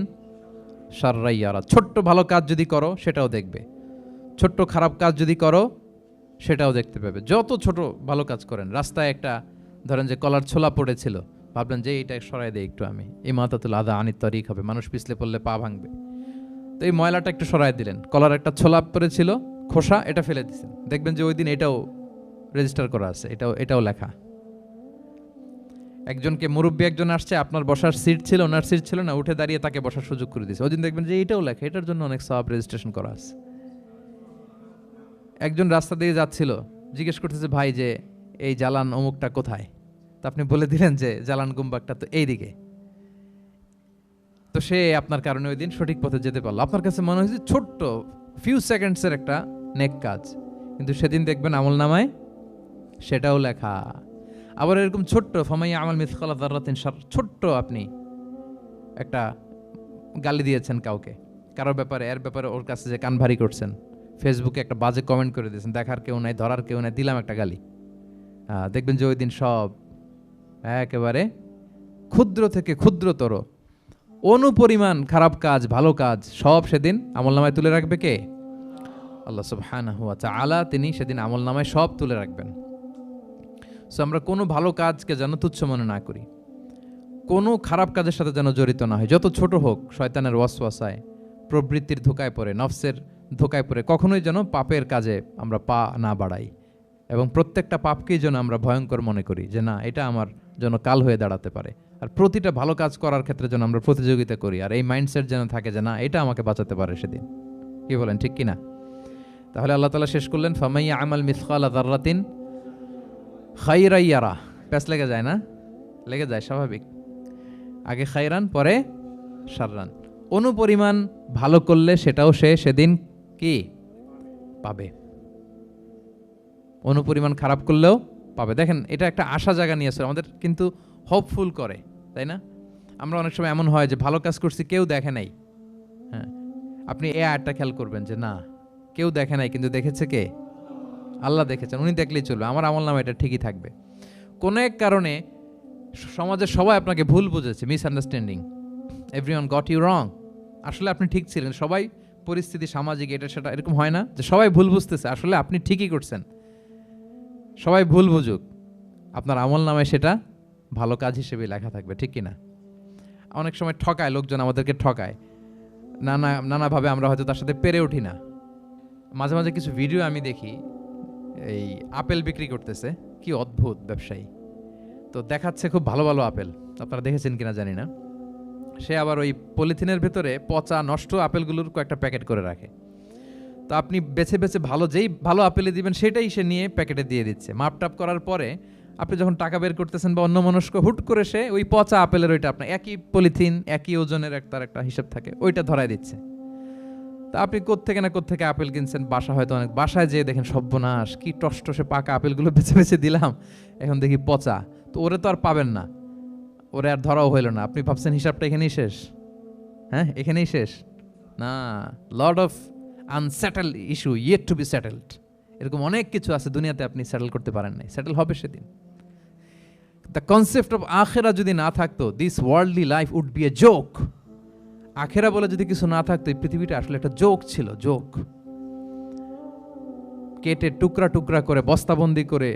শাররান ইয়ারা। ছোট্ট ভালো কাজ যদি করো সেটাও দেখবে, ছোট্ট খারাপ কাজ যদি করো সেটাও দেখতে পাবে। যত ছোট ভালো কাজ করেন, রাস্তায় একটা ধরেন যে কলার ছোলা পড়েছিল, ভাবলেন যে এইটা সরাই দেই একটু, আমি ইমাতাতুল আযা আনিত তরিক হবে, মানুষ পিছলে পড়লে পা ভাঙবে, তো এই ময়লাটা একটু সরাই দিলেন। কলার একটা ছোলা পড়েছিল, খোসা, এটা ফেলে দিচ্ছেন, দেখবেন যে ওই দিন এটাও রেজিস্টার করা আছে, এটাও লেখা। একজনকে মুরব্বী একজন আসছে, আপনার বসার সিট ছিল, ওনার সিট ছিল না, উঠে দাঁড়িয়ে তাকে বসার সুযোগ করে দিয়েছে, ওই দিন দেখবেন যে এটাও লেখা, এটার জন্য অনেক সওয়াব রেজিস্ট্রেশন করা আছে। একজন রাস্তা দিয়ে যাচ্ছিল, জিজ্ঞেস করতেছে ভাই যে এই জালান অমুকটা কোথায়, তা আপনি বলে দিলেন যে জালান গুম্বাকটা তো এইদিকে। তো সে আপনার কারণে ওই দিন সঠিক পথে যেতে পারলো। আপনার কাছে মনে হয়েছে ছোট্ট ফিউ সেকেন্ডসের একটা নেক কাজ, কিন্তু সেদিন দেখবেন আমল নামায় সেটাও লেখা। আবার এরকম ছোট্ট ফামাইয়া আমাল মিসকালা যাররাতিন শার, ছোট্ট আপনি একটা গালি দিয়েছেন কাউকে, কারোর ব্যাপারে, এর ব্যাপারে ওর কাছে যে কান ভারী করছেন, ফেসবুকে একটা বাজে কমেন্ট করে দিয়েছেন, দেখার কেউ নাই, ধরার কেউ নাই, দিলাম একটা গালি। দেখবেন যে ওই দিন সব একেবারে ক্ষুদ্র থেকে ক্ষুদ্রতর অনুপরিমাণ খারাপ কাজ, ভালো কাজ সব সেদিন আমলনামায় তুলে রাখবে কে? আল্লাহ সুবহানাহু ওয়া তাআলা, তিনি সেদিন আমলনামায় সব তুলে রাখবেন। সো আমরা কোনো ভালো কাজকে যেন তুচ্ছ মনে না করি, কোনো খারাপ কাজের সাথে যেন জড়িত না হয়, যত ছোট হোক। শয়তানের ওয়াসওয়াসায়, প্রবৃত্তির ধোকায় পড়ে, নফসের ধোকায় পড়ে কখনোই যেন পাপের কাজে আমরা পা না বাড়াই, এবং প্রত্যেকটা পাপকেই যেন আমরা ভয়ঙ্কর মনে করি যে না, এটা আমার জন্য কাল হয়ে দাঁড়াতে পারে। আর প্রতিটা ভালো কাজ করার ক্ষেত্রে যেন আমরা প্রতিযোগিতা করি, আর এই মাইন্ডসেট যেন থাকে যে না, এটা আমাকে বাঁচাতে পারে সেদিন। কি বলেন, ঠিক কিনা? তাহলে আল্লাহ তাআলা শেষ করলেন ফামাইয়া আমাল মিসকালা যাররাতিন খাইরান ইয়ারা। প্যাস লেগে যায় না? লেগে যায়, স্বাভাবিক। আগে খাইরান, পরে শাররান। অনুপরিমাণ ভালো করলে সেটাও সে সেদিন কি পাবে, অনুপরিমাণ খারাপ করলেও পাবে। দেখেন, এটা একটা আশা জায়গা নিয়েছে আমাদের, কিন্তু হোপফুল করে, তাই না? আমরা অনেক সময় এমন হয় যে ভালো কাজ করছি, কেউ দেখে নাই। হ্যাঁ, আপনি এই আয়াতটা খেয়াল করবেন যে না, কেউ দেখে নাই, কিন্তু দেখেছে কে? আল্লাহ দেখেছেন, উনি দেখলেই চলবে, আমার আমল নামা এটা ঠিকই থাকবে। কোনো এক কারণে সমাজের সবাই আপনাকে ভুল বুঝেছে, misunderstanding, everyone got you wrong. আসলে আপনি ঠিক ছিলেন, সবাই পরিস্থিতি, সামাজিক, এটা সেটা, এরকম হয় না যে সবাই ভুল বুঝতেছে, আসলে আপনি ঠিকই করছেন। সবাই ভুল বুঝুক, আপনার আমল নামায় সেটা ভালো কাজ হিসেবে লেখা থাকবে, ঠিক কিনা? অনেক সময় ঠকায় লোকজন, আমাদেরকে ঠকায় নানাভাবে, আমরা হয়তো তার সাথে পেরে উঠি না। মাঝে মাঝে কিছু ভিডিও আমি দেখি, এই আপেল বিক্রি করতেছে, কি অদ্ভুত ব্যবসায়ী। তো দেখাচ্ছে খুব ভালো ভালো আপেল, আপনারা দেখেছেন কিনা জানি না। সে আবার ওই পলিথিনের ভেতরে পচা নষ্ট আপেলগুলোর কয়েকটা প্যাকেট করে রাখে। তো আপনি বেছে বেছে যেই ভালো আপেলে দিবেন সেটাই সে নিয়ে প্যাকেটে দিয়ে দিচ্ছে। মাপটাপ করার পরে আপনি যখন টাকা বের করতেছেন বা অন্যমনস্ক, হুট করে সে ওই পচা আপেলের ওইটা, আপনার একই পলিথিন, একই ওজনের তার একটা হিসাব থাকে, ওইটা ধরায় দিচ্ছে। তা আপনি কোত্থেকে আপেল কিনছেন, বাসা হয়তো অনেক, বাসায় যেয়ে দেখেন সর্বনাশ, কি টসটসে পাকা আপেলগুলো বেছে বেছে দিলাম, এখন দেখি পচা। তো ওরে তো আর পাবেন না, ওরে আর ধরাও হইল না। আপনি ভাবছেন হিসাবটা এখানেই শেষ? হ্যাঁ, এখানেই শেষ না। Lot of unsettled issue yet to be settled. এরকম অনেক কিছু আছে দুনিয়াতে, আপনি সেটেল করতে পারেন নাই, সেটেল হবে সেদিন। দ্য কনসেপ্ট অফ আখেরা যদি না থাকতো, this worldly life would be a joke. আখেরা বলে যদি কিছু না থাকতো, এই পৃথিবীটা আসলে একটা জোক ছিল, জোক। কেটে টুকরা টুকরা করে বস্তাবন্দি করে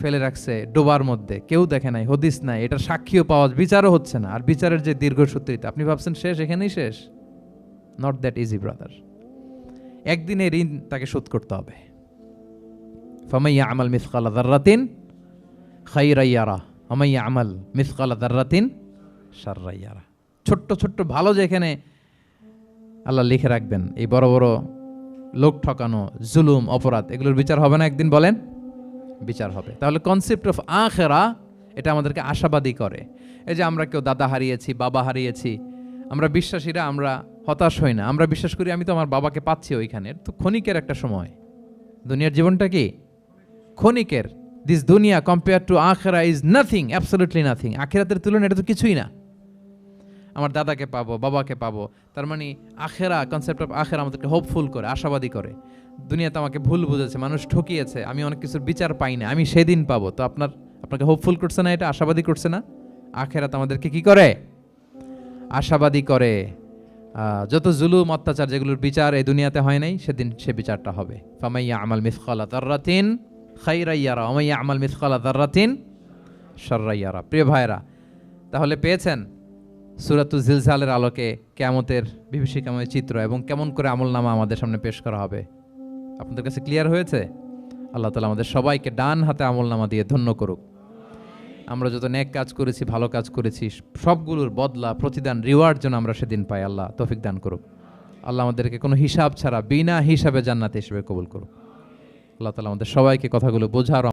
ফেলে রাখছে ডোবার মধ্যে, কেউ দেখে নাই, হদিস নাই, এটার সাক্ষীও পাওয়া, বিচারও হচ্ছে না। আর বিচারের যে দীর্ঘসূত্রিতা, আপনি ভাবছেন শেষ, এখানেই শেষ? Not that easy brother. একদিনে ঋণ তাকে শোধ করতে হবে। ফামাইয়া আমাল মিসকালা যাররাতিন খাইরান ইয়ারা ওয়া মাইয়া আমাল মিসকালা যাররাতিন শাররান ইয়ারা। ছোট্ট ছোট্ট ভালো যেখানে আল্লাহ লিখে রাখবেন, এই বড় বড় লোক ঠকানো, জুলুম, অপরাধ, এগুলোর বিচার হবে না একদিন? বলেন, বিচার হবে। তাহলে কনসেপ্ট অফ আখেরা, এটা আমাদেরকে আশাবাদী করে। এই যে আমরা কেউ দাদা হারিয়েছি, বাবা হারিয়েছি, আমরা বিশ্বাসীরা, আমরা হতাশ হই না, আমরা বিশ্বাস করি আমি তো আমার বাবাকে পাচ্ছি ওইখানে। তো ক্ষণিকের একটা সময়, দুনিয়ার জীবনটা কি ক্ষণিকের। দিস দুনিয়া কম্পেয়ার টু আখেরা ইজ নাথিং, অ্যাবসলিউটলি নাথিং। আখেরাতের তুলনায় এটা তো কিছুই না। আমার দাদাকে পাবো, বাবাকে পাবো, তার মানে আখেরা, কনসেপ্ট অফ আখেরা আমাদেরকে হোপফুল করে, আশাবাদী করে। দুনিয়াতে আমাকে ভুল বুঝেছে, মানুষ ঠকিয়েছে, আমি অনেক কিছুর বিচার পাই না, আমি সেদিন পাবো। তো আপনাকে হোপফুল করছে না, এটা আশাবাদী করছে না? আখেরাত আমাদেরকে কি করে? আশাবাদী করে। যত জুলুম, অত্যাচার, যেগুলোর বিচার এই দুনিয়াতে হয় নাই, সেদিন সে বিচারটা হবে। ফামাইয়া আমাল মিসকালা যাররাতিন খাইরান ইয়ারা ওয়া মাইয়া আমাল মিসকালা যাররাতিন শাররান ইয়ারা। প্রিয় ভাইরা, তাহলে পেয়েছেন সূরাতুল জিলজালের আলোকে কিয়ামতের বিভীষিকাময় চিত্র এবং কেমন করে আমলনামা আমাদের সামনে পেশ করা হবে। আপনাদের কাছে ক্লিয়ার হয়েছে? আল্লাহ তাআলা আমাদের সবাইকে ডান হাতে আমলনামা দিয়ে ধন্য করুক। আমরা যত নেক কাজ করেছি, ভালো কাজ করেছি, সবগুলোর বদলা, প্রতিদান, রিওয়ার্ড যেন আমরা সেদিন পাই। আল্লাহ তৌফিক দান করুক। আল্লাহ আমাদেরকে কোনো হিসাব ছাড়া বিনা হিসাবে জান্নাতে হিসেবে কবুল করুক। আল্লাহ তাআলা আমাদের সবাইকে কথাগুলো বোঝার